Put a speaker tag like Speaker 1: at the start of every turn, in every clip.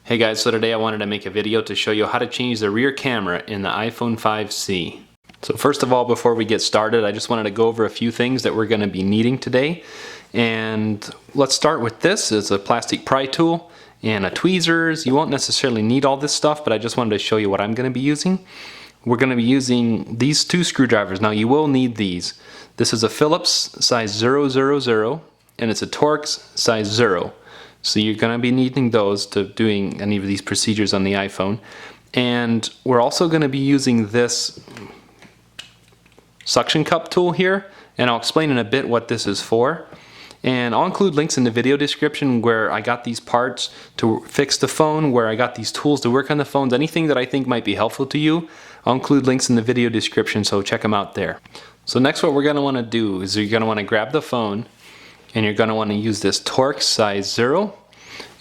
Speaker 1: Hey guys, so today I wanted to make a video to show you how to change the rear camera in the iPhone 5C. So first of all, before we get started, I just wanted to go over a few things that we're going to be needing today. And let's start with this. It's a plastic pry tool and a tweezers. You won't necessarily need all this stuff, but I just wanted to show you what I'm going to be using. We're going to be using these two screwdrivers. Now you will need these. This is a Phillips size 000 and it's a Torx size 0. So you're going to be needing those to doing any of these procedures on the iPhone. And we're also going to be using this suction cup tool here, and I'll explain in a bit what this is for. And I'll include links in the video description where I got these parts to fix the phone, where I got these tools to work on the phones, anything that I think might be helpful to you. I'll include links in the video description, so check them out there. So next what we're going to want to do is you're going to want to grab the phone, and you're going to want to use this Torx size 0,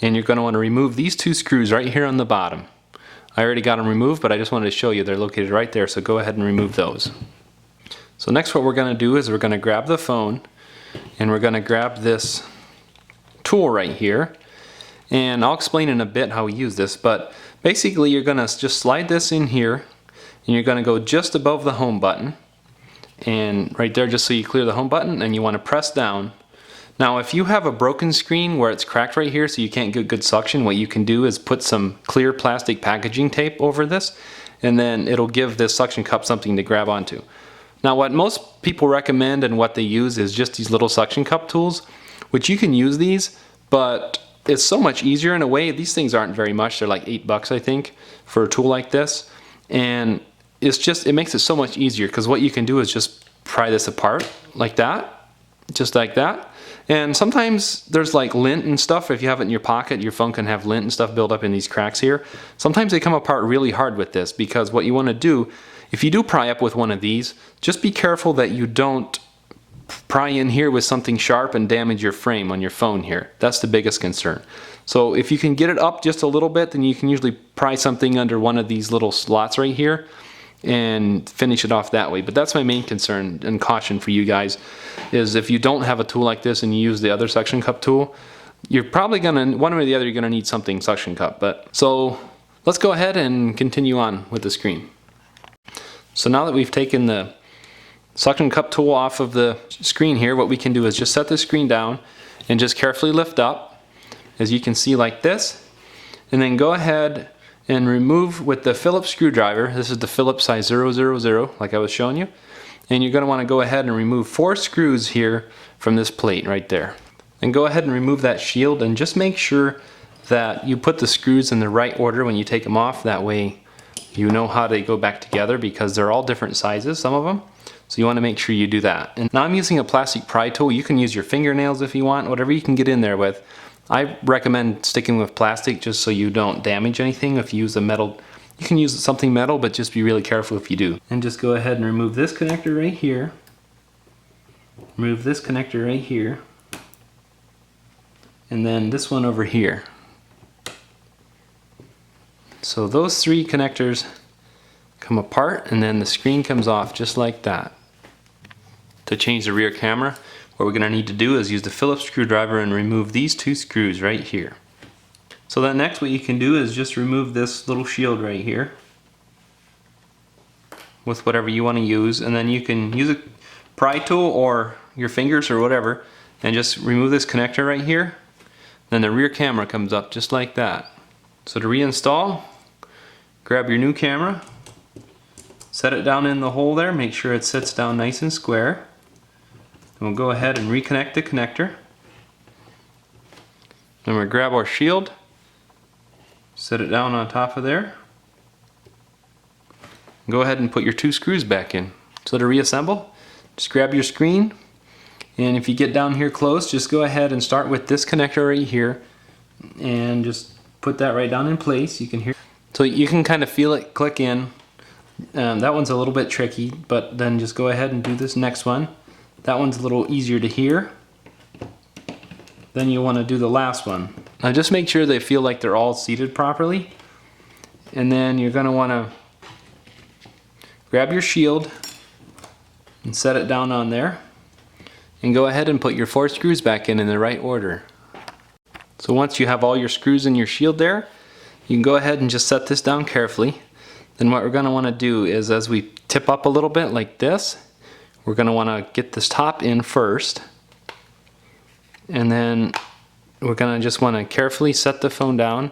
Speaker 1: and you're going to want to remove these two screws right here on the bottom. I already got them removed, but I just wanted to show you they're located right there, so go ahead and remove those. So next what we're going to do is we're going to grab the phone, and we're going to grab this tool right here, and I'll explain in a bit how we use this, but basically you're going to just slide this in here, and you're going to go just above the home button, and right there, just so you clear the home button, and you want to press down. Now if you have a broken screen where it's cracked right here so you can't get good suction, what you can do is put some clear plastic packaging tape over this, and then it'll give this suction cup something to grab onto. Now what most people recommend and what they use is just these little suction cup tools, which you can use these, but it's so much easier in a way. These things aren't very much, they're like $8 I think for a tool like this, and it makes it so much easier because what you can do is just pry this apart like that, just like that. And sometimes there's like lint and stuff. If you have it in your pocket, your phone can have lint and stuff build up in these cracks here. Sometimes they come apart really hard with this, because what you want to do, if you do pry up with one of these, just be careful that you don't pry in here with something sharp and damage your frame on your phone here. That's the biggest concern. So if you can get it up just a little bit, then you can usually pry something under one of these little slots right here and finish it off that way. But that's my main concern and caution for you guys, is if you don't have a tool like this and you use the other suction cup tool, you're probably gonna, one way or the other, you're gonna need something suction cup. But so let's go ahead and continue on with the screen. So now that we've taken the suction cup tool off of the screen here, what we can do is just set the screen down and just carefully lift up, as you can see, like this, and then go ahead and remove with the Phillips screwdriver. This is the Phillips size 000, like I was showing you. And you're going to want to go ahead and remove 4 screws here from this plate right there. And go ahead and remove that shield, and just make sure that you put the screws in the right order when you take them off. That way you know how they go back together, because they're all different sizes, some of them. So you want to make sure you do that. And now I'm using a plastic pry tool. You can use your fingernails if you want, whatever you can get in there with. I recommend sticking with plastic just so you don't damage anything. If you use a metal, you can use something metal, but just be really careful if you do. And just go ahead and remove this connector right here. Remove this connector right here. And then this one over here. So those 3 connectors come apart, and then the screen comes off just like that. To change the rear camera, what we're going to need to do is use the Phillips screwdriver and remove these 2 screws right here. So then next what you can do is just remove this little shield right here with whatever you want to use, and then you can use a pry tool or your fingers or whatever, and just remove this connector right here. Then the rear camera comes up just like that. So to reinstall, grab your new camera, set it down in the hole there, make sure it sits down nice and square. And we'll go ahead and reconnect the connector. Then we'll grab our shield, set it down on top of there. Go ahead and put your 2 screws back in. So to reassemble, just grab your screen, and if you get down here close, just go ahead and start with this connector right here, and just put that right down in place. You can hear, so you can kind of feel it click in. That one's a little bit tricky, but then just go ahead and do this next one. That one's a little easier to hear. Then you want to do the last one. Now just make sure they feel like they're all seated properly. And then you're going to want to grab your shield and set it down on there. And go ahead and put your 4 screws back in the right order. So once you have all your screws in your shield there, You can go ahead and just set this down carefully. Then what we're going to want to do is, as we tip up a little bit like this, we're going to want to get this top in first. And then we're going to just want to carefully set the phone down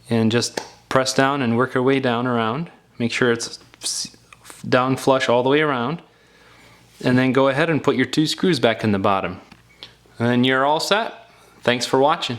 Speaker 1: and just press down and work our way down around. Make sure it's down flush all the way around. And then go ahead and put your 2 screws back in the bottom. And you're all set. Thanks for watching.